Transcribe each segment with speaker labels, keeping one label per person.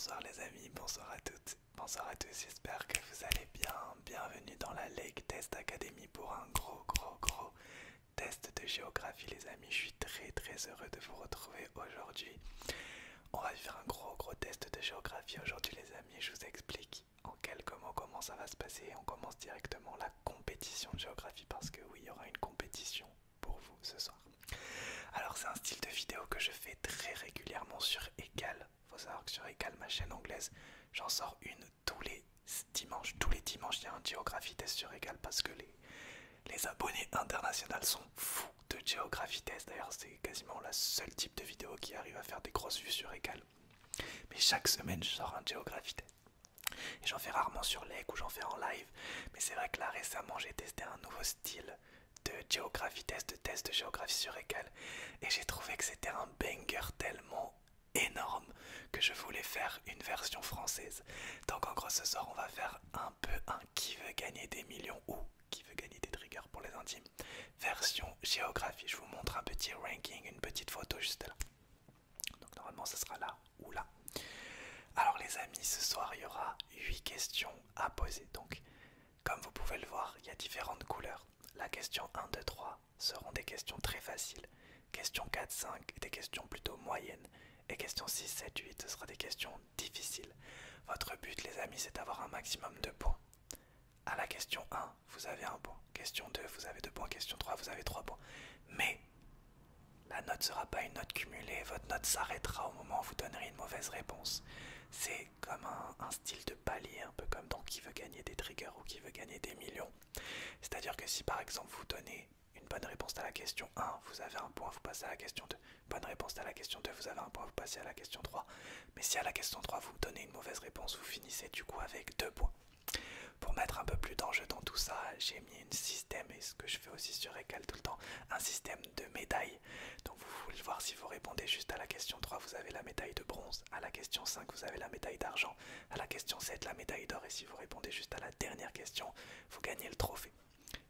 Speaker 1: Bonsoir les amis, bonsoir à toutes, bonsoir à tous, j'espère que vous allez bien. Bienvenue dans la Lake Test Academy pour un gros test de géographie les amis. Je suis très heureux de vous retrouver aujourd'hui. On va faire un gros test de géographie aujourd'hui les amis. Je vous explique en quelques mots comment ça va se passer. On commence directement la compétition de géographie parce que oui, il y aura une compétition pour vous ce soir. Alors c'est un style de vidéo que je fais très régulièrement sur Egal. Faut savoir que sur Egal, ma chaîne anglaise, j'en sors une tous les dimanches. Tous les dimanches, il y a un géographie test sur Egal parce que les abonnés internationaux sont fous de géographie test. D'ailleurs, c'est quasiment la seule type de vidéo qui arrive à faire des grosses vues sur Egal. Mais chaque semaine, je sors un géographie test. Et j'en fais rarement sur Lake ou j'en fais en live. Mais c'est vrai que là, récemment, j'ai testé un nouveau style de géographie test, de test de géographie sur Egal. Et j'ai trouvé que c'était un banger tellement énorme que je voulais faire une version française. Donc en gros ce soir on va faire un peu un qui veut gagner des millions ou qui veut gagner des triggers pour les intimes version géographie. Je vous montre un petit ranking, une petite photo juste là. Donc normalement ce sera là ou là. Alors les amis, ce soir il y aura 8 questions à poser. Donc comme vous pouvez le voir, il y a différentes couleurs. La question 1, 2, 3 seront des questions très faciles. Question 4, 5, des questions plutôt moyennes. Et questions 6, 7, 8, ce sera des questions difficiles. Votre but les amis, c'est d'avoir un maximum de points. À la question 1, vous avez 1 point. Question 2, vous avez 2 points. Question 3, vous avez 3 points. Mais la note ne sera pas une note cumulée. Votre note s'arrêtera au moment où vous donnerez une mauvaise réponse. C'est comme un style de palier, un peu comme dans qui veut gagner des triggers ou qui veut gagner des millions. C'est-à-dire que si par exemple vous donnez une bonne réponse à la question 1, vous avez 1 point, vous passez à la question 2. Bonne réponse à la question 2, vous avez 1 point, vous passez à la question 3. Mais si à la question 3 vous donnez une mauvaise réponse, vous finissez du coup avec 2 points. Pour mettre un peu plus d'enjeu dans tout ça, j'ai mis un système, et ce que je fais aussi sur Ecal tout le temps, un système de médailles. Donc vous pouvez voir si vous répondez juste à la question 3, vous avez la médaille de bronze. À la question 5, vous avez la médaille d'argent. À la question 7, la médaille d'or. Et si vous répondez juste à la dernière question, vous gagnez le trophée.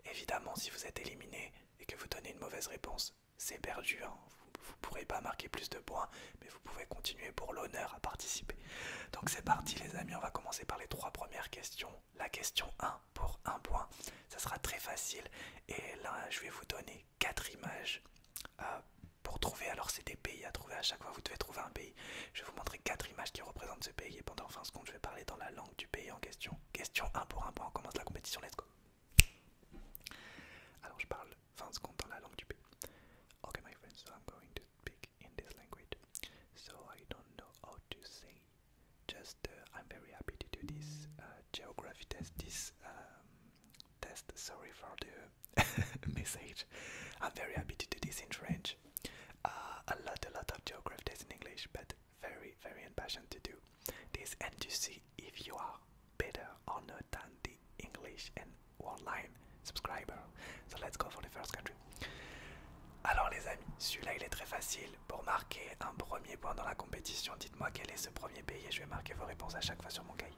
Speaker 1: Évidemment, si vous êtes éliminé et que vous donnez une mauvaise réponse, c'est perdu, hein. Vous ne pourrez pas marquer plus de points, mais vous pouvez continuer pour l'honneur à participer. Donc c'est parti les amis, on va commencer par les 3 premières questions. La question 1 pour 1 point, ça sera très facile. Et là, je vais vous donner 4 images pour trouver. Alors c'est des pays à trouver à chaque fois, vous devez trouver un pays. Je vais vous montrer 4 images qui représentent ce pays et pendant 20 secondes, je vais parler dans la langue du pays en question. Question 1 pour 1 point, on commence la compétition, let's go. Alors je parle 20 secondes dans la langue du pays. Okay my friends, so I'm going to speak in this language. So I don't know how to say. Just I'm very happy to do this geography test. This test. Sorry for the message. I'm very happy to do this in French. A lot of geography tests in English, but very impatient to do this and to see if you are better or not than the English and online subscriber. So let's go for the first country. Alors les amis, celui-là il est très facile. Pour marquer un premier point dans la compétition, dites-moi quel est ce premier pays et je vais marquer vos réponses à chaque fois sur mon cahier.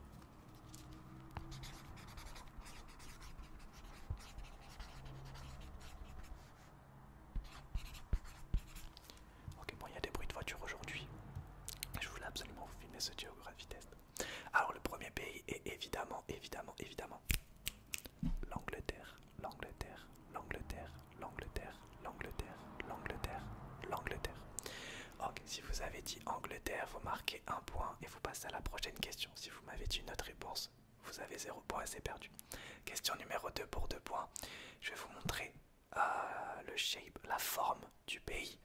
Speaker 1: Ok, bon il y a des bruits de voiture aujourd'hui. Je voulais absolument vous filmer ce géographie test. Alors le premier pays est évidemment l'Angleterre, l'Angleterre, l'Angleterre, l'Angleterre, l'Angleterre, l'Angleterre, l'Angleterre. Ok, si vous avez dit Angleterre, vous marquez 1 point et vous passez à la prochaine question. Si vous m'avez dit une autre réponse, vous avez 0 point et c'est perdu. Question numéro 2 pour 2 points. Je vais vous montrer le shape, la forme du pays,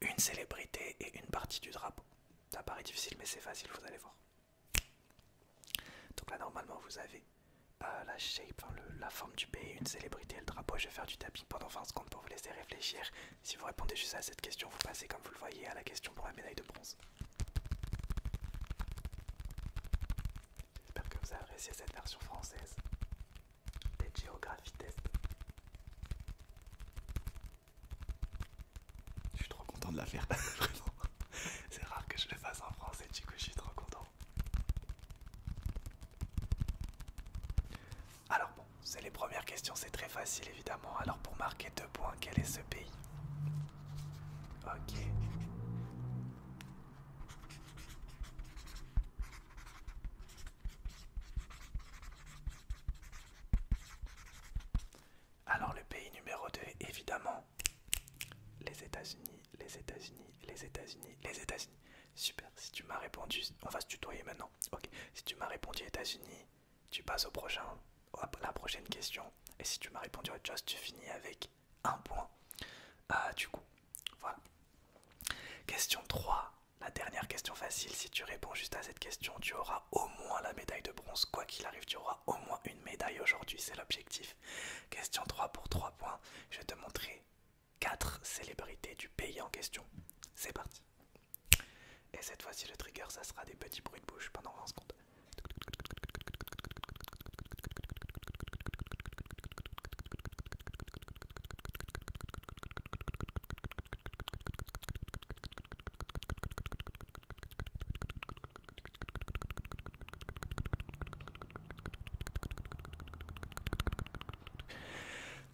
Speaker 1: une célébrité et une partie du drapeau. Ça paraît difficile mais c'est facile, vous allez voir. Donc là normalement vous avez la shape, enfin, la forme du pays, une célébrité et le drapeau. Je vais faire du tapping pendant 20 secondes pour vous laisser réfléchir. Si vous répondez juste à cette question, vous passez comme vous le voyez à la question pour la médaille de bronze. J'espère que vous avez apprécié cette version française des géographie test. Je suis trop content de la faire, vraiment. C'est rare que je le fasse en français, du coup je suis trop content. Alors bon, c'est les premières questions, c'est très facile évidemment. Alors pour marquer 2 points, quel est ce pays? Ok. les États-Unis, les États-Unis, les États-Unis, les États-Unis. Super, si tu m'as répondu, on va se tutoyer maintenant. Ok, si tu m'as répondu États-Unis, tu passes au prochain, à la prochaine question. Et si tu m'as répondu autre chose, tu finis avec un point. Du coup, voilà. Question 3, la dernière question facile. Si tu réponds juste à cette question, tu auras au moins la médaille de bronze. Quoi qu'il arrive, tu auras au moins une médaille aujourd'hui, c'est l'objectif. Question 3 pour 3 points. Je vais te montrer 4 célébrités du pays en question. C'est parti. Et cette fois-ci, le trigger, ça sera des petits bruits de bouche pendant 20 secondes.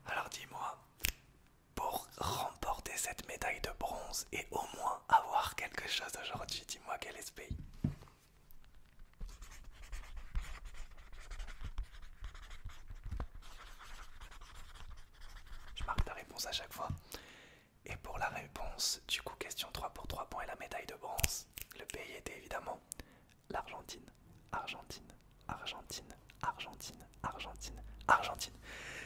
Speaker 1: Alors dis-moi, pour remporter cette médaille de bronze et au moins avoir quelque chose aujourd'hui, dis-moi quel est ce pays. Je marque ta réponse à chaque fois. Et pour la réponse, du coup, question 3 pour 3 points et la médaille de bronze, le pays était évidemment l'Argentine. Argentine, Argentine, Argentine, Argentine, Argentine.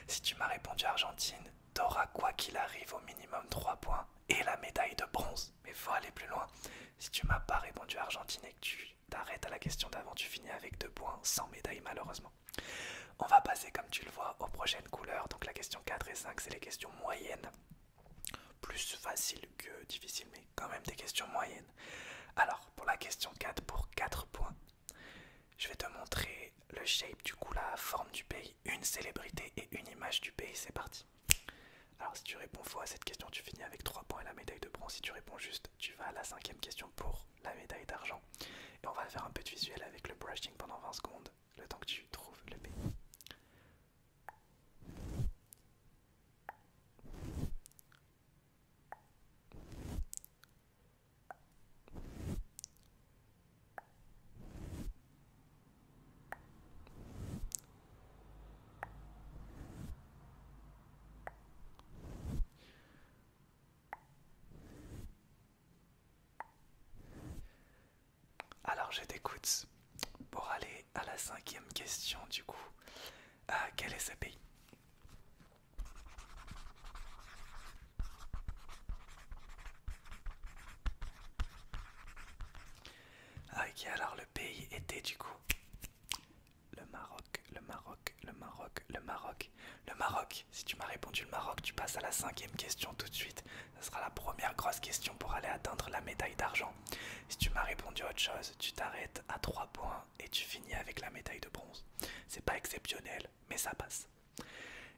Speaker 1: Si tu m'as répondu Argentine, t'auras quoi qu'il arrive au minimum 3 points et la médaille de bronze. Mais faut aller plus loin. Si tu m'as pas répondu Argentine et que tu t'arrêtes à la question d'avant, tu finis avec 2 points sans médaille malheureusement. On va passer comme tu le vois aux prochaines couleurs. Donc la question 4 et 5 c'est les questions moyennes. Plus facile que difficile mais quand même des questions moyennes. Alors pour la question 4 pour 4 points, je vais te montrer le shape du coup, la forme du pays, une célébrité et une image du pays, c'est parti. Alors si tu réponds faux à cette question, tu finis avec 3 points et la médaille de bronze. Si tu réponds juste, tu vas à la 5e question pour la médaille d'argent. Et on va faire un peu de visuel avec le brushing pendant 20 secondes, le temps que tu trouves le pays. Alors je t'écoute pour aller à la 5e question du coup. Quel est ce pays? Ok, alors le pays était du coup le Maroc, le Maroc, le Maroc, le Maroc. Le Maroc, si tu m'as répondu le Maroc, tu passes à la 5e question tout de suite. Ce sera la première grosse question pour aller atteindre la médaille d'argent. Si tu m'as répondu autre chose, tu t'arrêtes à 3 points et tu finis avec la médaille de bronze. C'est pas exceptionnel, mais ça passe.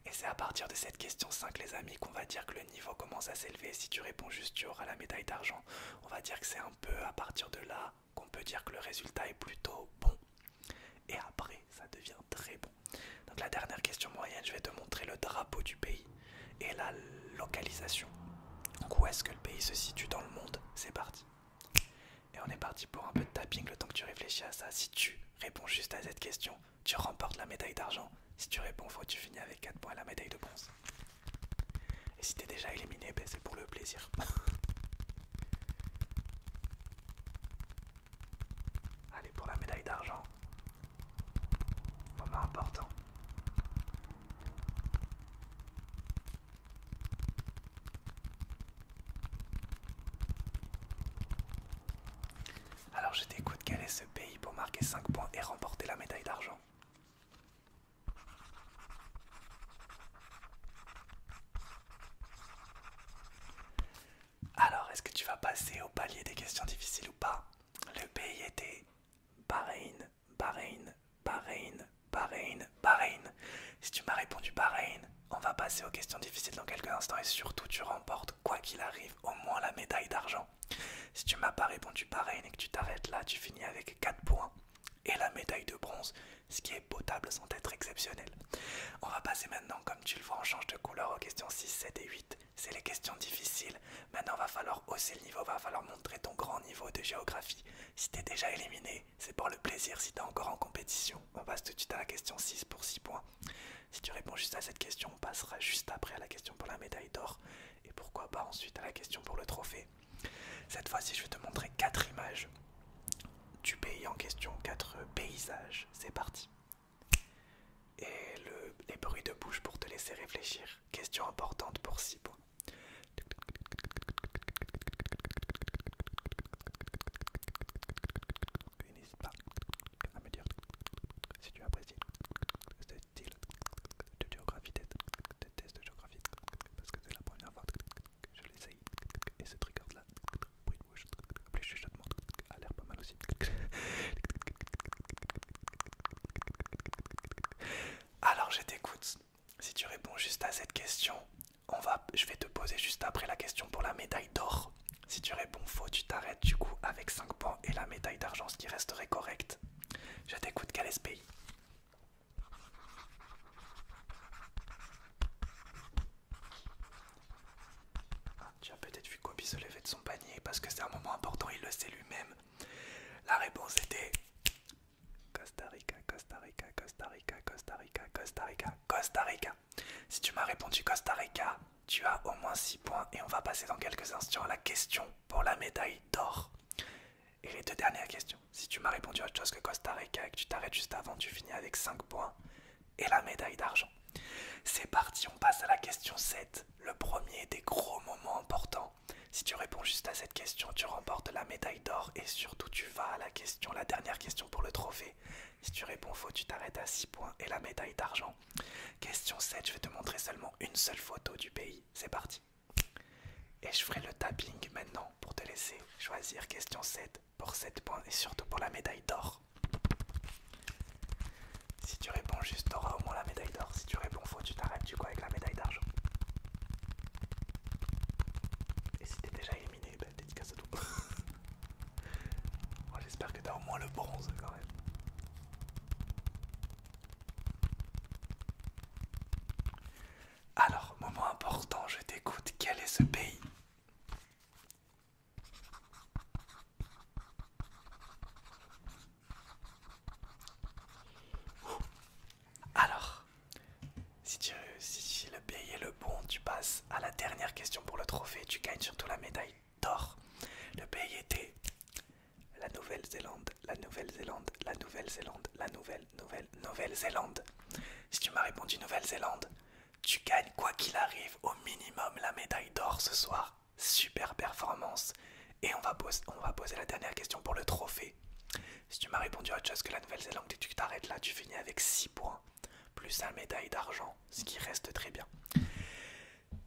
Speaker 1: Et c'est à partir de cette question 5 les amis qu'on va dire que le niveau commence à s'élever. Si tu réponds juste tu auras la médaille d'argent. On va dire que c'est un peu à partir de là qu'on peut dire que le résultat est plutôt bon. Et après ça devient très bon. Donc la dernière question moyenne, je vais te montrer le drapeau du pays et la localisation. Donc où est-ce que le pays se situe dans le monde? C'est parti. Et on est parti pour un peu de tapping le temps que tu réfléchis à ça. Si tu réponds juste à cette question, tu remportes la médaille d'argent. Si tu réponds faux, tu finis avec 4 points et la médaille de bronze. Et si t'es déjà éliminé, ben c'est pour le plaisir. Allez, pour la médaille d'argent. Moment important. Alors je t'écoute, quel est ce pays pour marquer 5 points et remporter la médaille d'argent? Alors, est-ce que tu vas passer au palier des questions difficiles ou pas? Le pays était Bahreïn, Bahreïn, Bahreïn, Bahreïn, Bahreïn. Si tu m'as répondu Bahreïn, on va passer aux questions difficiles dans quelques instants et surtout tu remportes, quoi qu'il arrive, au moins la médaille d'argent. Si tu m'as pas répondu Bahreïn et que tu t'arrêtes là, tu finis avec 4 points et la médaille de bronze, ce qui est potable sans être exceptionnel. On va passer maintenant, comme tu le vois, on change de couleur aux questions 6, 7 et 8. C'est les questions difficiles. Maintenant, va falloir hausser le niveau, va falloir montrer ton grand niveau de géographie. Si t'es déjà éliminé, c'est pour le plaisir. Si t'es encore en compétition, on passe tout de suite à la question 6 pour 6 points. Si tu réponds juste à cette question, on passera juste après à la question pour la médaille d'or. Et pourquoi pas ensuite à la question pour le trophée. Cette fois-ci, je vais te montrer 4 images du pays en question, 4 paysages. C'est parti. Et les bruits de bouche pour te laisser réfléchir. Question importante pour 6 points. N'hésite pas à me dire si tu apprécies ce style de géographie de test de géographie, parce que c'est la première fois que je l'essaye et ce trigger là, bruit de bouche, plus chuchotement, a l'air pas mal aussi. Alors je t'écoute. Si tu réponds juste à cette question, je vais te poser juste après la question pour la médaille d'or. Si tu réponds faux, tu t'arrêtes du coup avec 5 points et la médaille d'argent, ce qui resterait correct. Je t'écoute, quel est ce pays? Ah, tu as peut-être vu Kobe se lever de son panier parce que c'est un moment important, il le sait lui-même. La réponse était Costa Rica, Costa Rica, Costa Rica, Costa Rica, Costa Rica, Costa Rica. Si tu m'as répondu Costa Rica, tu as au moins 6 points et on va passer dans quelques instants à la question pour la médaille d'or. Et les 2 dernières questions. Si tu m'as répondu à autre chose que Costa Rica et que tu t'arrêtes juste avant, tu finis avec 5 points et la médaille d'argent. C'est parti, on passe à la question 7, le premier des gros moments importants. Si tu réponds juste à cette question, tu remportes la médaille d'or et surtout tu vas à la dernière question pour le trophée. Si tu réponds faux, tu t'arrêtes à 6 points et la médaille d'argent. Question 7, je vais te montrer seulement une seule photo du pays. C'est parti. Et je ferai le tapping maintenant pour te laisser choisir question 7 pour 7 points et surtout pour la médaille d'or. Si tu réponds juste, tu auras au moins la médaille d'or. Si tu réponds faux, tu t'arrêtes du coup avec la médaille d'argent. Et si t'es déjà éliminé, ben dédicace à tout. Moi j'espère que t'as au moins le bronze quand même. Alors, moment important, je t'écoute. Quel est ce pays? Alors, si le pays est le bon, tu passes à la dernière question pour le trophée. Tu gagnes surtout la médaille d'or. Le pays était la Nouvelle-Zélande, la Nouvelle-Zélande, la Nouvelle-Zélande, la Nouvelle-Zélande. Si tu m'as répondu Nouvelle-Zélande, tu gagnes quoi qu'il arrive au minimum la médaille d'or ce soir. Super performance. Et on va poser la dernière question pour le trophée. Si tu m'as répondu à autre chose que la Nouvelle-Zélande et que tu t'arrêtes là, tu finis avec 6 points. Plus la médaille d'argent, ce qui reste très bien.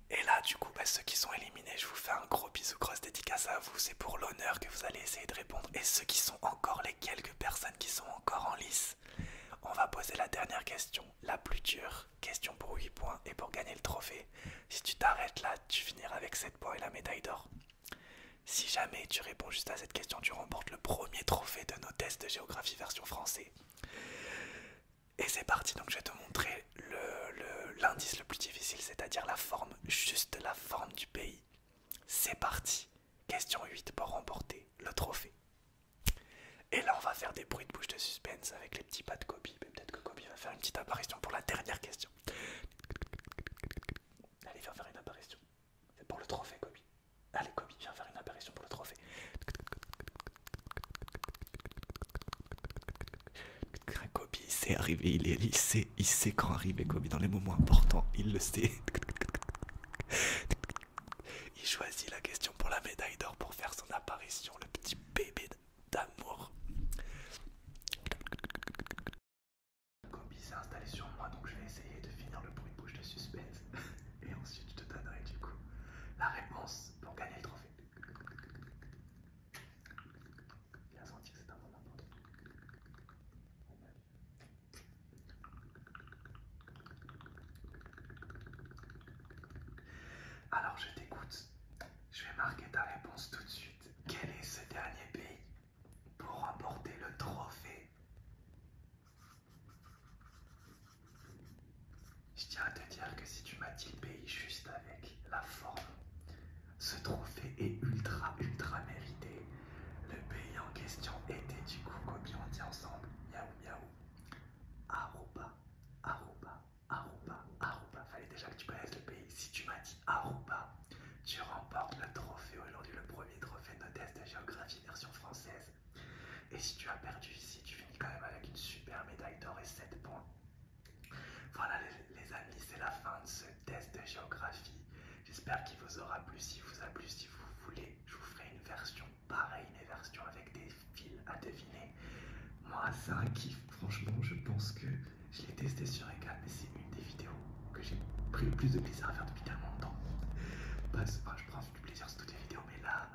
Speaker 1: Et là, du coup, ceux qui sont éliminés, je vous fais un gros bisou, grosse dédicace à vous. C'est pour l'honneur que vous allez essayer de répondre. Et ceux qui sont encore, les quelques personnes qui sont encore en lice, on va poser la dernière question, la plus dure. Question pour 8 points et pour gagner le trophée. Si tu t'arrêtes là, tu finiras avec 7 points et la médaille d'or. Si jamais tu réponds juste à cette question, tu remportes le premier trophée de nos tests de géographie version français. Et c'est parti, donc je vais te montrer l'indice le plus difficile, c'est-à-dire la forme, juste la forme du pays. C'est parti, question 8 pour remporter le trophée. Et là on va faire des bruits de bouche de suspense avec les petits pas de Kobe. Peut-être que Kobe va faire une petite apparition pour la dernière question. Allez, viens faire une apparition. C'est pour le trophée, Kobe. Allez, Kobe, viens faire une apparition pour le trophée. Kobe, c'est arrivé, il sait quand arriver, Kobe, dans les moments importants, il le sait. Il choisit la question pour la médaille d'or pour faire son apparition, le petit bébé d'amour. Kobe s'est installé sur moi, donc je vais essayer de finir le bruit de bouche de suspense. Et ensuite, je te donnerai du coup la réponse pour gagner le trophée. Il a senti que c'est un moment important. Alors je t'écoute. Je vais marquer ta réponse tout de suite. Quel est ce dernier pays pour remporter le trophée? Je tiens à te dire que si tu m'as dit le pays juste avec la forme, ce trophée est ultra mérité. Le pays en question était du coup, comme on dit ensemble, miaou miaou, Aruba, Aruba, Aruba, Aruba. Fallait déjà que tu connaisses le pays. Si tu m'as dit Aruba, à deviner. Moi, c'est un kiff. Franchement, je pense que je l'ai testé sur Egal, mais c'est une des vidéos que j'ai pris le plus de plaisir à faire depuis tellement longtemps. Enfin, je prends du plaisir sur toutes les vidéos, mais là,